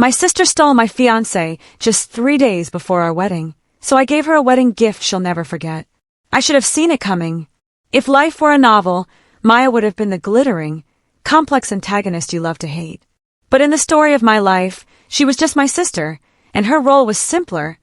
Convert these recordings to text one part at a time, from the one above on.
My sister stole my fiancé just 3 days before our wedding, so I gave her a wedding gift she'll never forget. I should have seen it coming. If life were a novel, Maya would have been the glittering, complex antagonist you love to hate. But in the story of my life, she was just my sister, and her role was simpler.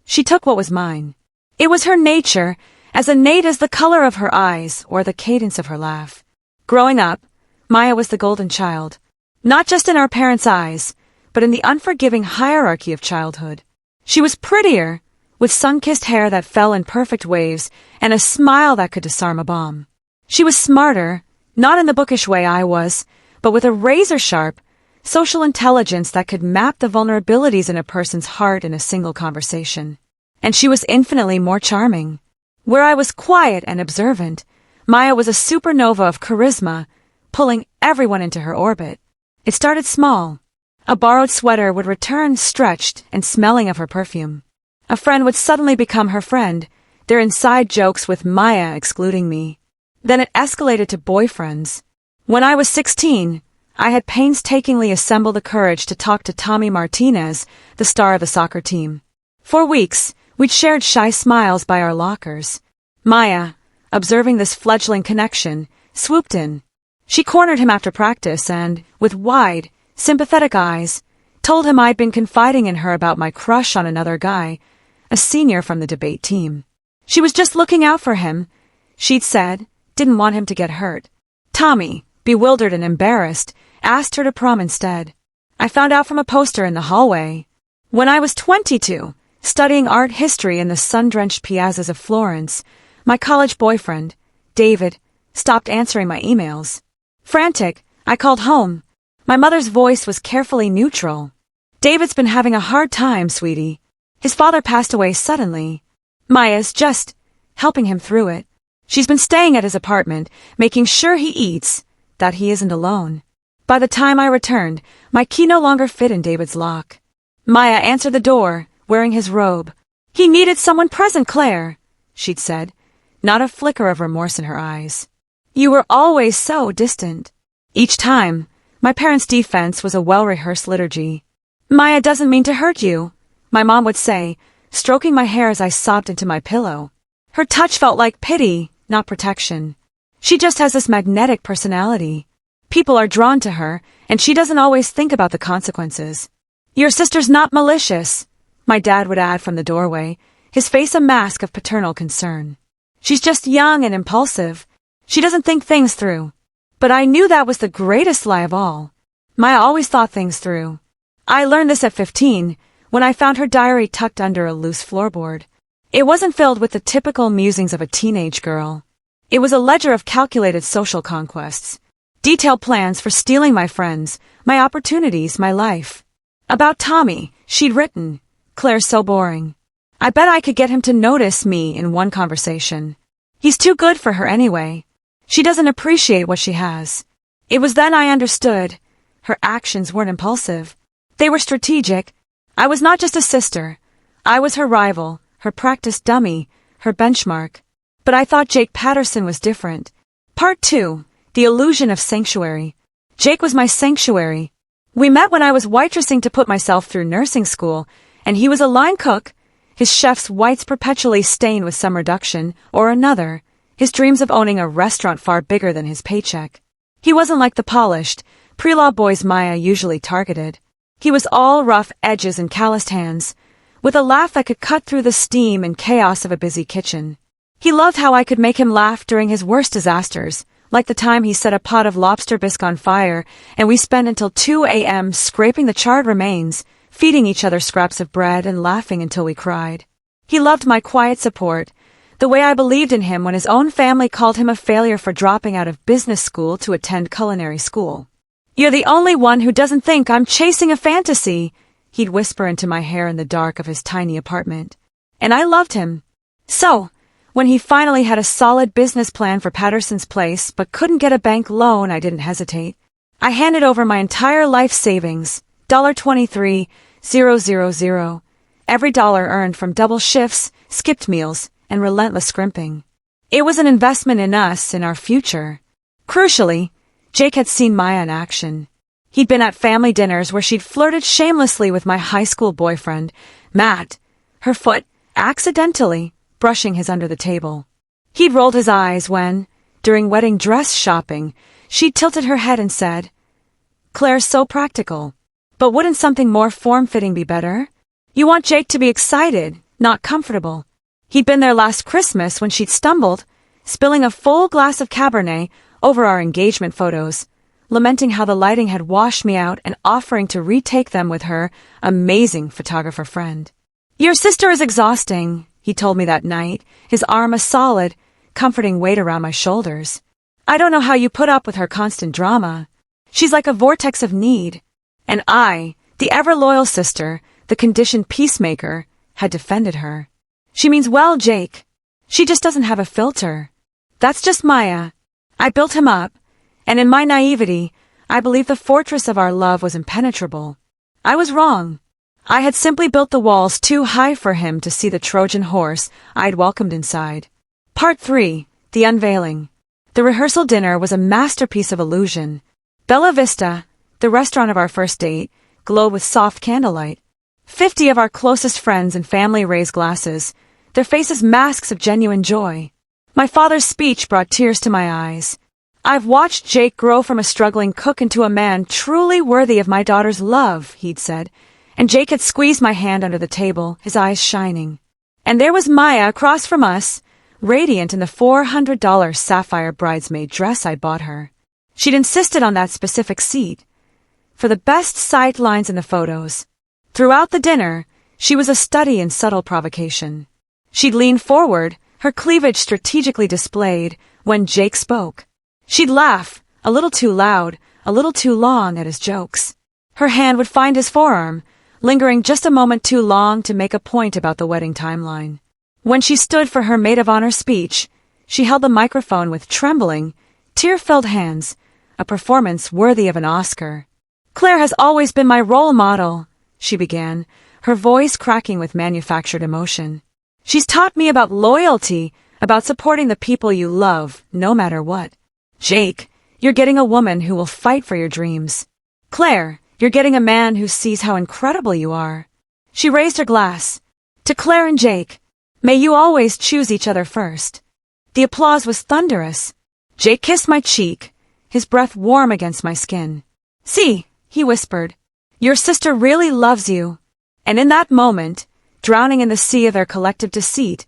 She took what was mine. It was her nature, as innate as the color of her eyes or the cadence of her laugh. Growing up, Maya was the golden child, not just in our parents' eyes, but in the unforgiving hierarchy of childhood. She was prettier, with sun-kissed hair that fell in perfect waves and a smile that could disarm a bomb. She was smarter, not in the bookish way I was, but with a razor-sharp, social intelligence that could map the vulnerabilities in a person's heart in a single conversation. And she was infinitely more charming. Where I was quiet and observant, Maya was a supernova of charisma, pulling everyone into her orbit. It started small. A borrowed sweater would return stretched and smelling of her perfume. A friend would suddenly become her friend, their inside jokes with Maya excluding me. Then it escalated to boyfriends. When I was 16, I had painstakingly assembled the courage to talk to Tommy Martinez, the star of the soccer team. For weeks, we'd shared shy smiles by our lockers. Maya, observing this fledgling connection, swooped in. She cornered him after practice and, with wide, sympathetic eyes, told him I'd been confiding in her about my crush on another guy, a senior from the debate team. She was just looking out for him, she'd said, didn't want him to get hurt. Tommy, bewildered and embarrassed, asked her to prom instead. I found out from a poster in the hallway. When I was 22, studying art history in the sun-drenched piazzas of Florence, my college boyfriend, David, stopped answering my emails. Frantic, I called home. My mother's voice was carefully neutral. David's been having a hard time, sweetie. His father passed away suddenly. Maya's just helping him through it. She's been staying at his apartment, making sure he eats, that he isn't alone. By the time I returned, my key no longer fit in David's lock. Maya answered the door, wearing his robe. He needed someone present, Claire, she'd said, not a flicker of remorse in her eyes. You were always so distant. Each time, my parents' defense was a well-rehearsed liturgy. Maya doesn't mean to hurt you, my mom would say, stroking my hair as I sobbed into my pillow. Her touch felt like pity, not protection. She just has this magnetic personality. People are drawn to her, and she doesn't always think about the consequences. Your sister's not malicious, my dad would add from the doorway, his face a mask of paternal concern. She's just young and impulsive. She doesn't think things through. But I knew that was the greatest lie of all. Maya always thought things through. I learned this at 15, when I found her diary tucked under a loose floorboard. It wasn't filled with the typical musings of a teenage girl. It was a ledger of calculated social conquests. Detailed plans for stealing my friends, my opportunities, my life. About Tommy, she'd written, Claire's so boring. I bet I could get him to notice me in one conversation. He's too good for her anyway. She doesn't appreciate what she has. It was then I understood. Her actions weren't impulsive. They were strategic. I was not just a sister. I was her rival, her practice dummy, her benchmark. But I thought Jake Patterson was different. Part 2. The illusion of sanctuary. Jake was my sanctuary. We met when I was waitressing to put myself through nursing school, and he was a line cook, his chef's whites perpetually stained with some reduction or another, his dreams of owning a restaurant far bigger than his paycheck. He wasn't like the polished, pre-law boys Maya usually targeted. He was all rough edges and calloused hands, with a laugh that could cut through the steam and chaos of a busy kitchen. He loved how I could make him laugh during his worst disasters, like the time he set a pot of lobster bisque on fire and we spent until 2 a.m. scraping the charred remains, feeding each other scraps of bread and laughing until we cried. He loved my quiet support, the way I believed in him when his own family called him a failure for dropping out of business school to attend culinary school. You're the only one who doesn't think I'm chasing a fantasy, he'd whisper into my hair in the dark of his tiny apartment. And I loved him. So, when he finally had a solid business plan for Patterson's place but couldn't get a bank loan, I didn't hesitate. I handed over my entire life savings, $23,000, every dollar earned from double shifts, skipped meals, and relentless scrimping. It was an investment in us, in our future. Crucially, Jake had seen Maya in action. He'd been at family dinners where she'd flirted shamelessly with my high school boyfriend, Matt, her foot, accidentally, brushing his under the table. He'd rolled his eyes when, during wedding dress shopping, she'd tilted her head and said, "Claire's so practical. But wouldn't something more form-fitting be better? You want Jake to be excited, not comfortable." He'd been there last Christmas when she'd stumbled, spilling a full glass of Cabernet over our engagement photos, lamenting how the lighting had washed me out and offering to retake them with her amazing photographer friend. "Your sister is exhausting," he told me that night, his arm a solid, comforting weight around my shoulders. "I don't know how you put up with her constant drama. She's like a vortex of need." And I, the ever-loyal sister, the conditioned peacemaker, had defended her. "She means well, Jake. She just doesn't have a filter. That's just Maya. I built him up, and in my naivety, I believed the fortress of our love was impenetrable. I was wrong. I had simply built the walls too high for him to see the Trojan horse I'd welcomed inside." Part 3. The Unveiling. The rehearsal dinner was a masterpiece of illusion. Bella Vista, the restaurant of our first date, glowed with soft candlelight. 50 of our closest friends and family raised glasses, their faces masks of genuine joy. My father's speech brought tears to my eyes. "I've watched Jake grow from a struggling cook into a man truly worthy of my daughter's love," he'd said, and Jake had squeezed my hand under the table, his eyes shining. And there was Maya across from us, radiant in the $400 sapphire bridesmaid dress I'd bought her. She'd insisted on that specific seat, for the best sight lines in the photos. Throughout the dinner, she was a study in subtle provocation. She'd lean forward, her cleavage strategically displayed, when Jake spoke. She'd laugh, a little too loud, a little too long at his jokes. Her hand would find his forearm, lingering just a moment too long to make a point about the wedding timeline. When she stood for her maid of honor speech, she held the microphone with trembling, tear-filled hands, a performance worthy of an Oscar. "Claire has always been my role model," she began, her voice cracking with manufactured emotion. "She's taught me about loyalty, about supporting the people you love, no matter what. Jake, you're getting a woman who will fight for your dreams. Claire, you're getting a man who sees how incredible you are." She raised her glass. "To Claire and Jake, may you always choose each other first." The applause was thunderous. Jake kissed my cheek, his breath warm against my skin. "See," he whispered, "your sister really loves you." And in that moment, drowning in the sea of their collective deceit,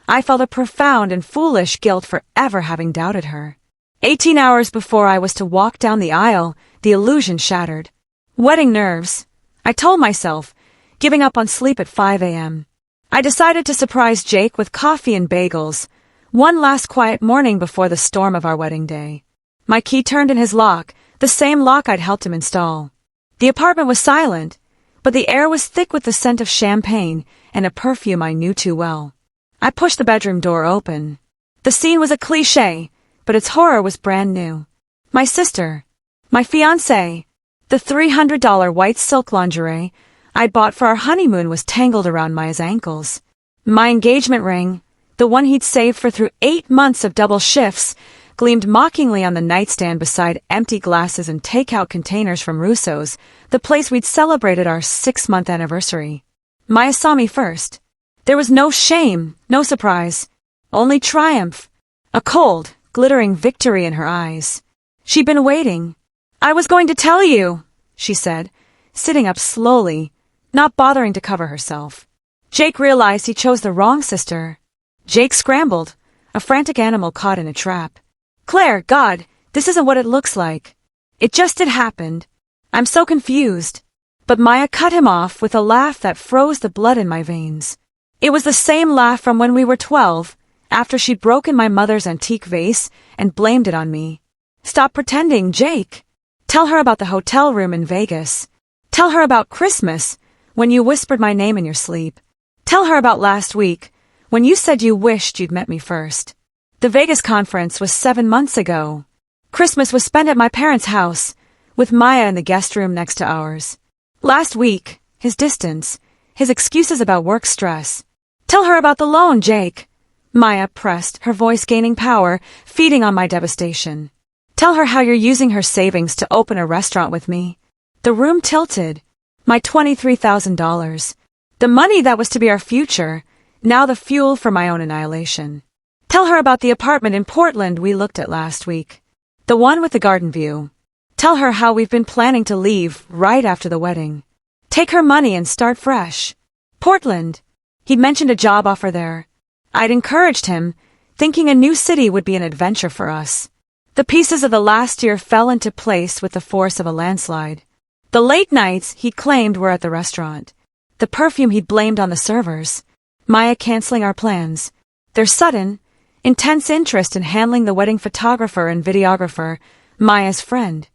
I felt a profound and foolish guilt for ever having doubted her. 18 hours before I was to walk down the aisle, the illusion shattered. Wedding nerves, I told myself, giving up on sleep at 5 a.m. I decided to surprise Jake with coffee and bagels, one last quiet morning before the storm of our wedding day. My key turned in his lock, the same lock I'd helped him install. The apartment was silent, but the air was thick with the scent of champagne and a perfume I knew too well. I pushed the bedroom door open. The scene was a cliché, but its horror was brand new. My sister, my fiancé, the $300 white silk lingerie I'd bought for our honeymoon was tangled around Maya's ankles. My engagement ring, the one he'd saved for through 8 months of double shifts, gleamed mockingly on the nightstand beside empty glasses and takeout containers from Russo's, the place we'd celebrated our 6-month anniversary. Maya saw me first. There was no shame, no surprise, only triumph, a cold, glittering victory in her eyes. She'd been waiting. "I was going to tell you," she said, sitting up slowly, not bothering to cover herself. Jake realized he chose the wrong sister. Jake scrambled, a frantic animal caught in a trap. "Claire, God, this isn't what it looks like. It just had happened. I'm so confused." But Maya cut him off with a laugh that froze the blood in my veins. It was the same laugh from when we were 12, after she'd broken my mother's antique vase and blamed it on me. "Stop pretending, Jake. Tell her about the hotel room in Vegas. Tell her about Christmas, when you whispered my name in your sleep. Tell her about last week, when you said you wished you'd met me first. The Vegas conference was 7 months ago. Christmas was spent at my parents' house, with Maya in the guest room next to ours. Last week, his distance, his excuses about work stress. Tell her about the loan, Jake." Maya pressed, her voice gaining power, feeding on my devastation. "Tell her how you're using her savings to open a restaurant with me. The room tilted. My $23,000. The money that was to be our future, now the fuel for my own annihilation. Tell her about the apartment in Portland we looked at last week. The one with the garden view. Tell her how we've been planning to leave right after the wedding. Take her money and start fresh. Portland. He'd mentioned a job offer there. I'd encouraged him, thinking a new city would be an adventure for us. The pieces of the last year fell into place with the force of a landslide. The late nights he'd claimed were at the restaurant. The perfume he'd blamed on the servers. Maya canceling our plans. Their sudden, intense interest in handling the wedding photographer and videographer, Maya's friend,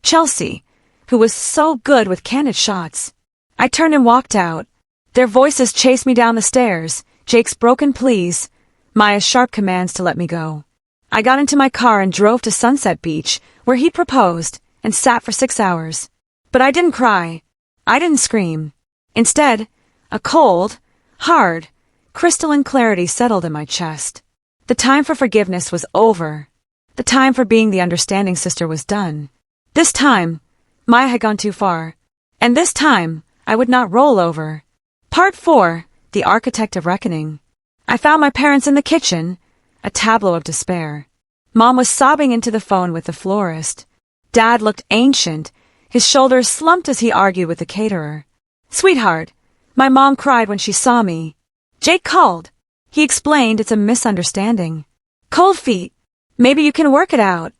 Chelsea, who was so good with candid shots. I turned and walked out. Their voices chased me down the stairs, Jake's broken pleas, Maya's sharp commands to let me go. I got into my car and drove to Sunset Beach, where he proposed, and sat for 6 hours. But I didn't cry. I didn't scream. Instead, a cold, hard, crystalline clarity settled in my chest. The time for forgiveness was over. The time for being the understanding sister was done. This time, Maya had gone too far. And this time, I would not roll over. Part 4, The Architect of Reckoning. I found my parents in the kitchen, a tableau of despair. Mom was sobbing into the phone with the florist. Dad looked ancient, his shoulders slumped as he argued with the caterer. Sweetheart, my mom cried when she saw me. Jake called. He explained it's a misunderstanding. Cold feet. Maybe you can work it out.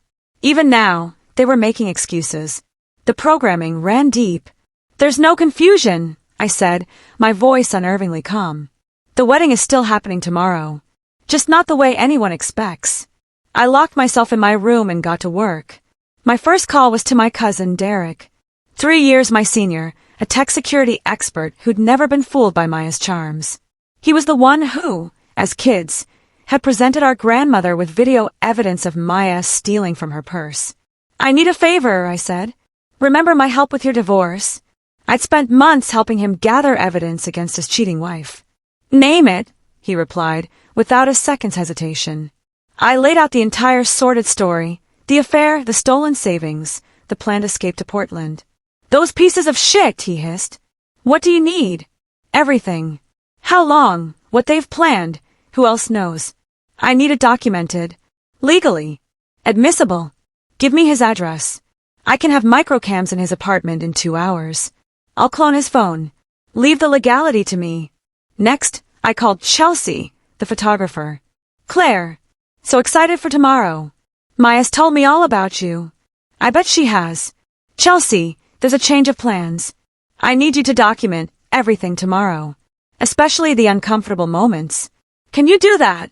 Even now, they were making excuses. The programming ran deep. There's no confusion, I said, my voice unnervingly calm. The wedding is still happening tomorrow. Just not the way anyone expects. I locked myself in my room and got to work. My first call was to my cousin, Derek. 3 years my senior, a tech security expert who'd never been fooled by Maya's charms. He was the one who, as kids, had presented our grandmother with video evidence of Maya stealing from her purse. I need a favor, I said. Remember my help with your divorce? I'd spent months helping him gather evidence against his cheating wife. Name it, he replied, without a second's hesitation. I laid out the entire sordid story, the affair, the stolen savings, the planned escape to Portland. Those pieces of shit, he hissed. What do you need? Everything. How long? What they've planned? Who else knows? I need it documented. Legally. Admissible. Give me his address. I can have microcams in his apartment in 2 hours. I'll clone his phone. Leave the legality to me. Next, I called Chelsea, the photographer. Claire. So excited for tomorrow. Maya's told me all about you. I bet she has. Chelsea, there's a change of plans. I need you to document everything tomorrow. Especially the uncomfortable moments. Can you do that?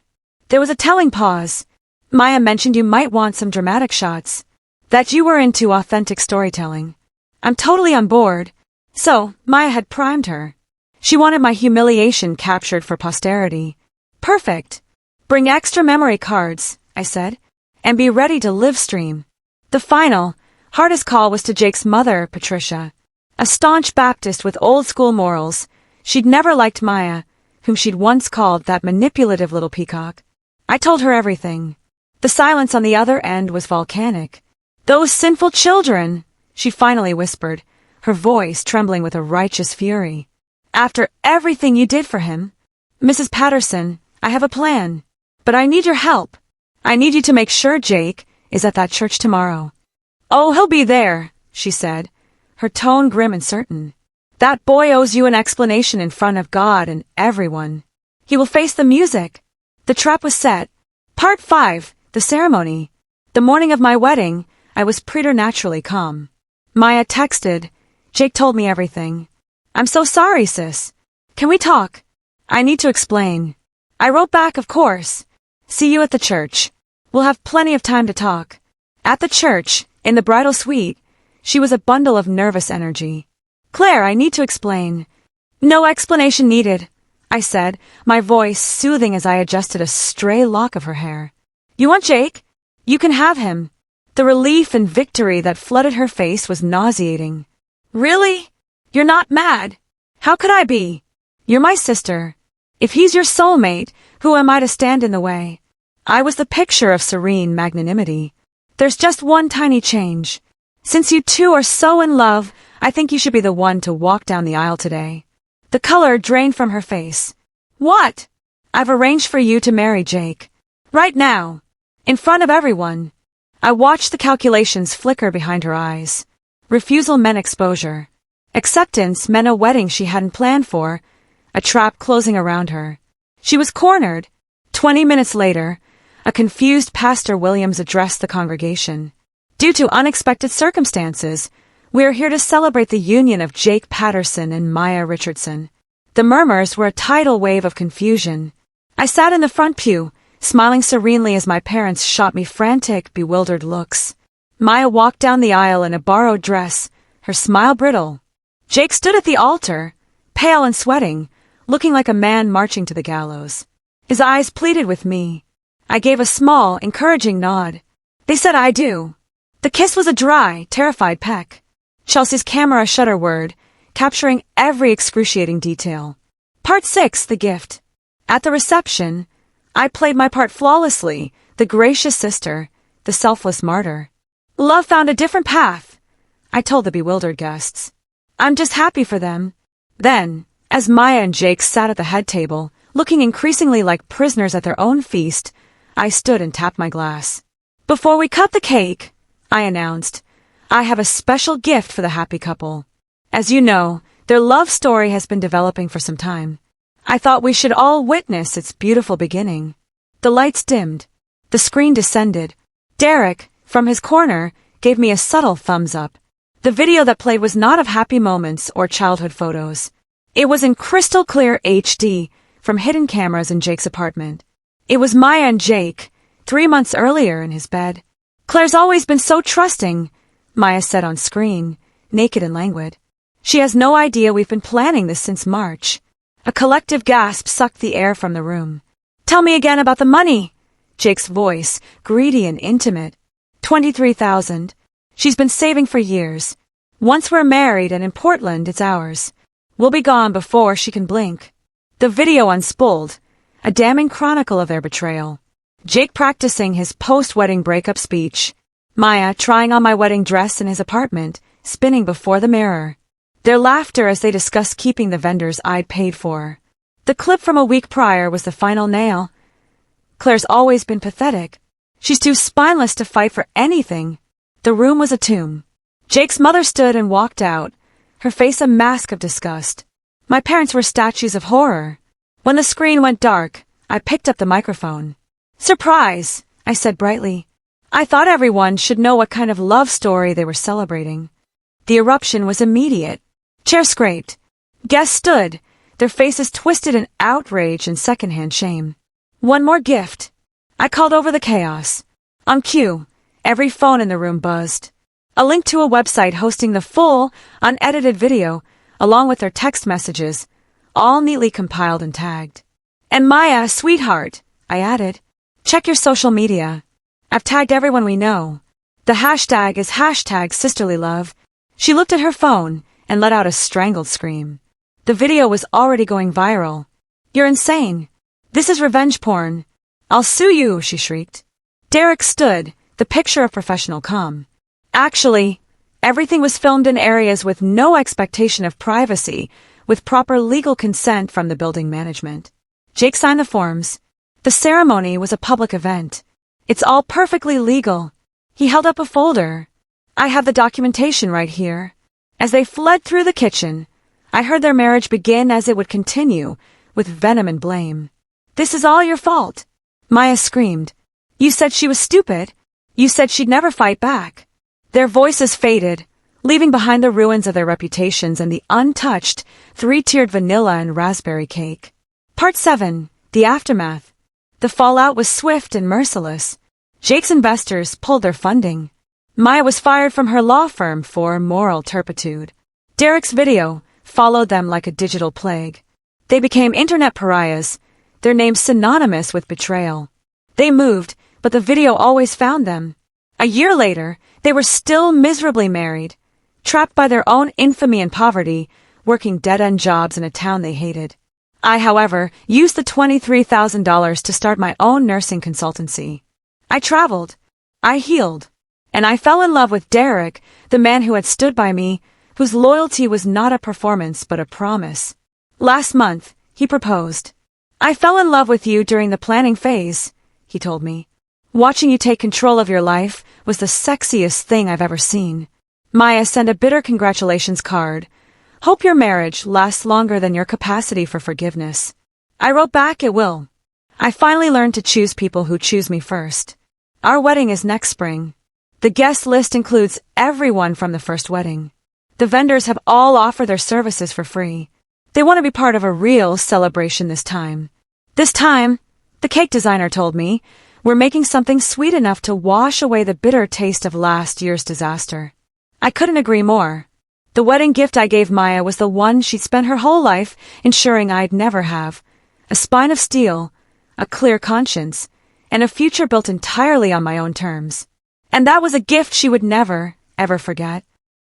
There was a telling pause. Maya mentioned you might want some dramatic shots. That you were into authentic storytelling. I'm totally on board. So, Maya had primed her. She wanted my humiliation captured for posterity. Perfect. Bring extra memory cards, I said, and be ready to live stream. The final, hardest call was to Jake's mother, Patricia. A staunch Baptist with old-school morals. She'd never liked Maya, whom she'd once called that manipulative little peacock. I told her everything. The silence on the other end was volcanic. Those sinful children, she finally whispered, her voice trembling with a righteous fury. After everything you did for him, Mrs. Patterson, I have a plan. But I need your help. I need you to make sure Jake is at that church tomorrow. Oh, he'll be there, she said, her tone grim and certain. That boy owes you an explanation in front of God and everyone. He will face the music. The trap was set. Part 5, the ceremony. The morning of my wedding, I was preternaturally calm. Maya texted. Jake told me everything. I'm so sorry, sis. Can we talk? I need to explain. I wrote back, of course. See you at the church. We'll have plenty of time to talk. At the church, in the bridal suite, she was a bundle of nervous energy. Claire, I need to explain. No explanation needed, I said, my voice soothing as I adjusted a stray lock of her hair. You want Jake? You can have him. The relief and victory that flooded her face was nauseating. Really? You're not mad? How could I be? You're my sister. If he's your soulmate, who am I to stand in the way? I was the picture of serene magnanimity. There's just one tiny change. Since you two are so in love, I think you should be the one to walk down the aisle today." The color drained from her face. "What?" "I've arranged for you to marry Jake. Right now. In front of everyone." I watched the calculations flicker behind her eyes. Refusal meant exposure. Acceptance meant a wedding she hadn't planned for, a trap closing around her. She was cornered. 20 minutes later, a confused Pastor Williams addressed the congregation. "Due to unexpected circumstances, we are here to celebrate the union of Jake Patterson and Maya Richardson." The murmurs were a tidal wave of confusion. I sat in the front pew, smiling serenely as my parents shot me frantic, bewildered looks. Maya walked down the aisle in a borrowed dress, her smile brittle. Jake stood at the altar, pale and sweating, looking like a man marching to the gallows. His eyes pleaded with me. I gave a small, encouraging nod. They said I do. The kiss was a dry, terrified peck. Chelsea's camera shut her word, capturing every excruciating detail. Part 6, the gift. At the reception, I played my part flawlessly, the gracious sister, the selfless martyr. Love found a different path, I told the bewildered guests. I'm just happy for them. Then, as Maya and Jake sat at the head table, looking increasingly like prisoners at their own feast, I stood and tapped my glass. Before we cut the cake, I announced, I have a special gift for the happy couple. As you know, their love story has been developing for some time. I thought we should all witness its beautiful beginning. The lights dimmed. The screen descended. Derek, from his corner, gave me a subtle thumbs up. The video that played was not of happy moments or childhood photos. It was in crystal clear HD from hidden cameras in Jake's apartment. It was Maya and Jake, 3 months earlier in his bed. Claire's always been so trusting, Maya said on screen, naked and languid. She has no idea we've been planning this since March. A collective gasp sucked the air from the room. Tell me again about the money, Jake's voice, greedy and intimate. 23,000. She's been saving for years. Once we're married and in Portland, it's ours. We'll be gone before she can blink. The video unspooled, a damning chronicle of their betrayal. Jake practicing his post-wedding breakup speech. Maya trying on my wedding dress in his apartment, spinning before the mirror. Their laughter as they discussed keeping the vendors I'd paid for. The clip from a week prior was the final nail. Claire's always been pathetic. She's too spineless to fight for anything. The room was a tomb. Jake's mother stood and walked out, her face a mask of disgust. My parents were statues of horror. When the screen went dark, I picked up the microphone. Surprise, I said brightly. I thought everyone should know what kind of love story they were celebrating. The eruption was immediate. Chairs scraped. Guests stood, their faces twisted in outrage and secondhand shame. One more gift. I called over the chaos. On cue, every phone in the room buzzed. A link to a website hosting the full, unedited video, along with their text messages, all neatly compiled and tagged. And Maya, sweetheart, I added. Check your social media. I've tagged everyone we know. The hashtag is #sisterlylove. She looked at her phone and let out a strangled scream. The video was already going viral. You're insane. This is revenge porn. I'll sue you, she shrieked. Derek stood, the picture of professional calm. Actually, everything was filmed in areas with no expectation of privacy, with proper legal consent from the building management. Jake signed the forms. The ceremony was a public event. It's all perfectly legal. He held up a folder. I have the documentation right here. As they fled through the kitchen, I heard their marriage begin as it would continue, with venom and blame. This is all your fault. Maya screamed. You said she was stupid. You said she'd never fight back. Their voices faded, leaving behind the ruins of their reputations and the untouched, 3-tiered vanilla and raspberry cake. Part 7, the aftermath. The fallout was swift and merciless. Jake's investors pulled their funding. Maya was fired from her law firm for moral turpitude. Derek's video followed them like a digital plague. They became internet pariahs, their names synonymous with betrayal. They moved, but the video always found them. A year later, they were still miserably married, trapped by their own infamy and poverty, working dead-end jobs in a town they hated. I, however, used the $23,000 to start my own nursing consultancy. I traveled. I healed. And I fell in love with Derek, the man who had stood by me, whose loyalty was not a performance but a promise. Last month, he proposed. I fell in love with you during the planning phase, he told me. Watching you take control of your life was the sexiest thing I've ever seen. Maya sent a bitter congratulations card. Hope your marriage lasts longer than your capacity for forgiveness. I wrote back it will. I finally learned to choose people who choose me first. Our wedding is next spring. The guest list includes everyone from the first wedding. The vendors have all offered their services for free. They want to be part of a real celebration this time. This time, the cake designer told me, we're making something sweet enough to wash away the bitter taste of last year's disaster. I couldn't agree more. The wedding gift I gave Maya was the one she'd spent her whole life ensuring I'd never have. A spine of steel, a clear conscience, and a future built entirely on my own terms. And that was a gift she would never, ever forget.